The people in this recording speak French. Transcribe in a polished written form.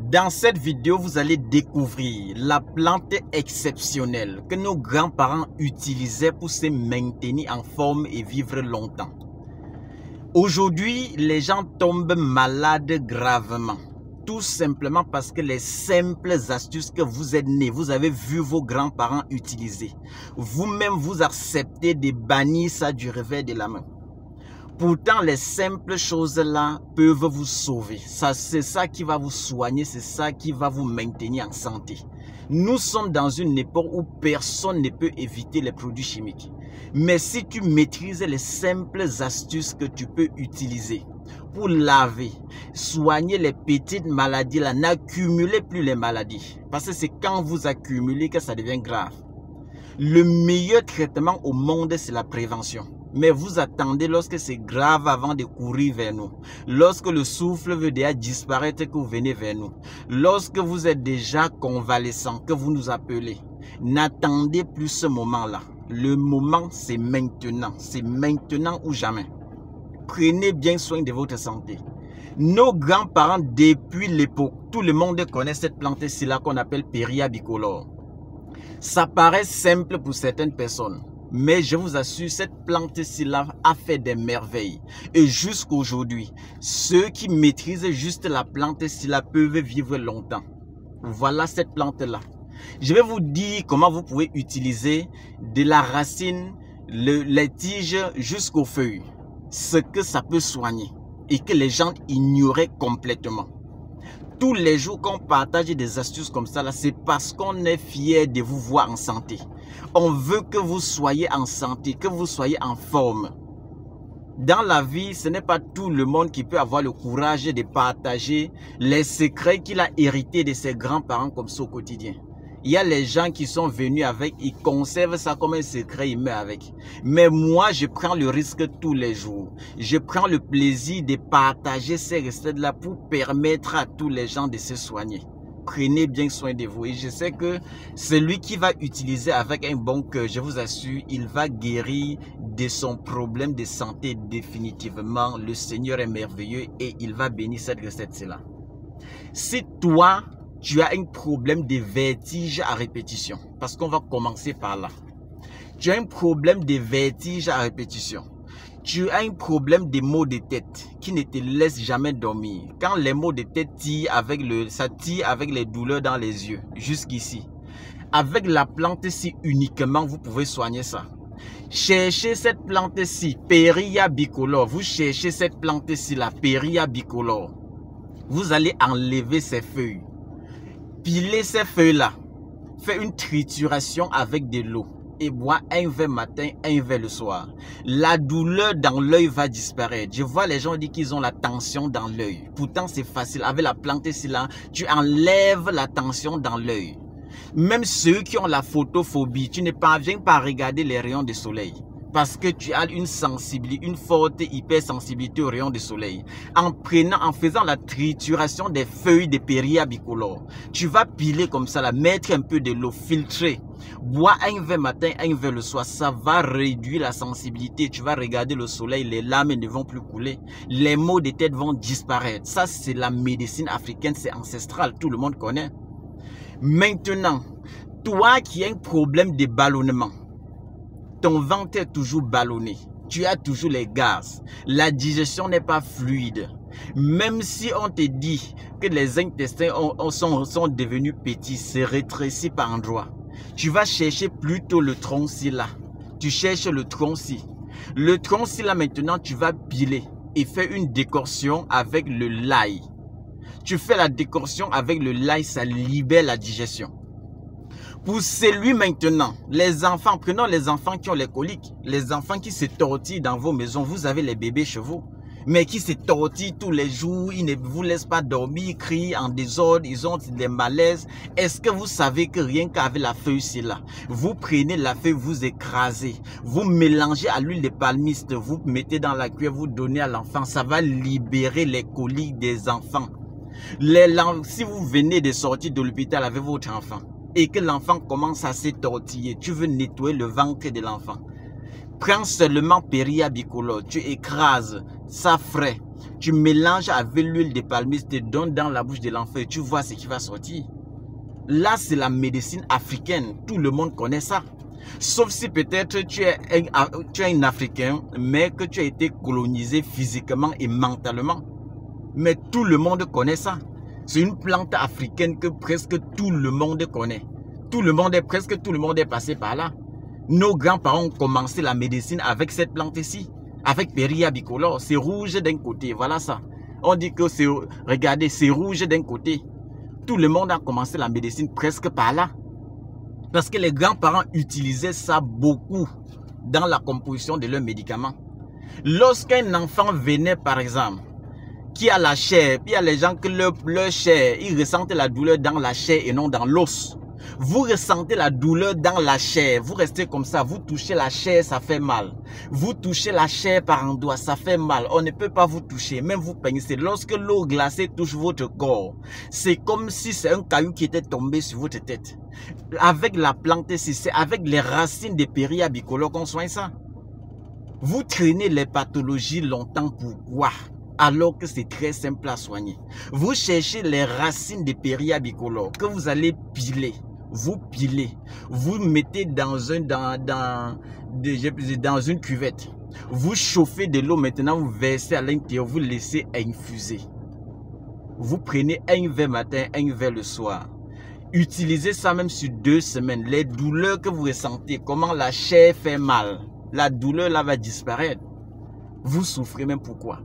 Dans cette vidéo, vous allez découvrir la plante exceptionnelle que nos grands-parents utilisaient pour se maintenir en forme et vivre longtemps. Aujourd'hui, les gens tombent malades gravement. Tout simplement parce que les simples astuces que vous êtes nés, vous avez vu vos grands-parents utiliser. Vous-même, vous acceptez de bannir ça du revers de la main. Pourtant, les simples choses-là peuvent vous sauver. C'est ça qui va vous soigner, c'est ça qui va vous maintenir en santé. Nous sommes dans une époque où personne ne peut éviter les produits chimiques. Mais si tu maîtrises les simples astuces que tu peux utiliser pour laver, soigner les petites maladies, n'accumulez plus les maladies. Parce que c'est quand vous accumulez que ça devient grave. Le meilleur traitement au monde, c'est la prévention. Mais vous attendez lorsque c'est grave avant de courir vers nous. Lorsque le souffle veut déjà disparaître, que vous venez vers nous. Lorsque vous êtes déjà convalescent, que vous nous appelez. N'attendez plus ce moment-là. Le moment, c'est maintenant. C'est maintenant ou jamais. Prenez bien soin de votre santé. Nos grands-parents, depuis l'époque, tout le monde connaît cette plante-ci là qu'on appelle Peria bicolore. Ça paraît simple pour certaines personnes. Mais je vous assure, cette plante-ci là a fait des merveilles. Et jusqu'aujourd'hui, ceux qui maîtrisent juste la plante-ci là peuvent vivre longtemps. Voilà cette plante-là. Je vais vous dire comment vous pouvez utiliser de la racine, les tiges jusqu'aux feuilles. Ce que ça peut soigner et que les gens ignoraient complètement. Tous les jours qu'on partage des astuces comme ça, c'est parce qu'on est fier de vous voir en santé. On veut que vous soyez en santé, que vous soyez en forme. Dans la vie, ce n'est pas tout le monde qui peut avoir le courage de partager les secrets qu'il a hérités de ses grands-parents comme ça au quotidien. Il y a les gens qui sont venus avec, ils conservent ça comme un secret, ils meurent avec. Mais moi, je prends le risque tous les jours. Je prends le plaisir de partager ces recettes-là pour permettre à tous les gens de se soigner. Prenez bien soin de vous. Et je sais que celui qui va utiliser avec un bon cœur, je vous assure, il va guérir de son problème de santé définitivement. Le Seigneur est merveilleux et il va bénir cette recette-là. Si toi, tu as un problème de vertige à répétition, parce qu'on va commencer par là. Tu as un problème de vertige à répétition. Tu as un problème de maux de tête qui ne te laisse jamais dormir. Quand les maux de tête tirent ça tire avec les douleurs dans les yeux, jusqu'ici. Avec la plante-ci uniquement, vous pouvez soigner ça. Cherchez cette plante-ci, Peria bicolore. Vous cherchez cette plante-ci, la Peria bicolore. Vous allez enlever ses feuilles. Pilez ces feuilles-là. Faites une trituration avec de l'eau. Et bois un verre matin, un verre le soir. La douleur dans l'œil va disparaître. Je vois les gens dire qu'ils ont la tension dans l'œil. Pourtant, c'est facile. Avec la plante-ci là, tu enlèves la tension dans l'œil. Même ceux qui ont la photophobie, tu ne parviens pas à regarder les rayons du soleil. Parce que tu as une sensibilité, une forte hypersensibilité aux rayons du soleil. En faisant la trituration des feuilles de Peria bicolore, tu vas piler comme ça, mettre un peu de l'eau, filtrer. Bois un verre matin, un verre le soir, ça va réduire la sensibilité. Tu vas regarder le soleil, les larmes ne vont plus couler. Les maux de tête vont disparaître. Ça, c'est la médecine africaine, c'est ancestral, tout le monde connaît. Maintenant, toi qui as un problème de ballonnement, ton ventre est toujours ballonné. Tu as toujours les gaz. La digestion n'est pas fluide. Même si on te dit que les intestins sont devenus petits, c'est rétréci par endroits. Tu vas chercher plutôt le tronc-ci là. Tu cherches le tronc-ci. Le tronc-ci là maintenant, tu vas piler et faire une décoction avec le l'ail. Tu fais la décoction avec le l'ail, ça libère la digestion. Pour celui maintenant, les enfants, prenons les enfants qui ont les coliques, les enfants qui se tortillent dans vos maisons, vous avez les bébés chez vous, mais qui se tortillent tous les jours, ils ne vous laissent pas dormir, ils crient en désordre, ils ont des malaises. Est-ce que vous savez que rien qu'avec la feuille là, vous prenez la feuille, vous écrasez, vous mélangez à l'huile de palmiste, vous mettez dans la cuillère, vous donnez à l'enfant, ça va libérer les coliques des enfants. Si vous venez de sortir de l'hôpital avec votre enfant, et que l'enfant commence à se tortiller, tu veux nettoyer le ventre de l'enfant. Prends seulement Peria bicolore, tu écrases ça frais, tu mélanges avec l'huile de palmiste, tu donnes dans la bouche de l'enfant et tu vois ce qui va sortir. Là, c'est la médecine africaine. Tout le monde connaît ça. Sauf si peut-être tu es un Africain, mais que tu as été colonisé physiquement et mentalement. Mais tout le monde connaît ça. C'est une plante africaine que presque tout le monde connaît. Presque tout le monde est passé par là. Nos grands-parents ont commencé la médecine avec cette plante-ci. Avec Peria bicolore. C'est rouge d'un côté. Voilà ça. On dit que c'est... Regardez, c'est rouge d'un côté. Tout le monde a commencé la médecine presque par là. Parce que les grands-parents utilisaient ça beaucoup dans la composition de leurs médicaments. Lorsqu'un enfant venait, par exemple, qui a la chair, puis il y a les gens que leur chair, ils ressentent la douleur dans la chair et non dans l'os. Vous ressentez la douleur dans la chair, vous restez comme ça, vous touchez la chair, ça fait mal. Vous touchez la chair par endroit, ça fait mal. On ne peut pas vous toucher, même vous pincez. Lorsque l'eau glacée touche votre corps, c'est comme si c'est un caillou qui était tombé sur votre tête. Avec la plante, c'est avec les racines de Peria bicolore qu'on soigne ça. Vous traînez les pathologies longtemps, pourquoi? Alors que c'est très simple à soigner. Vous cherchez les racines de Peria bicolore que vous allez piler. Vous pilez. Vous mettez dans une cuvette. Vous chauffez de l'eau. Maintenant, vous versez à l'intérieur. Vous laissez infuser. Vous prenez un verre matin, un verre le soir. Utilisez ça même sur 2 semaines. Les douleurs que vous ressentez, comment la chair fait mal, la douleur là va disparaître. Vous souffrez même pourquoi?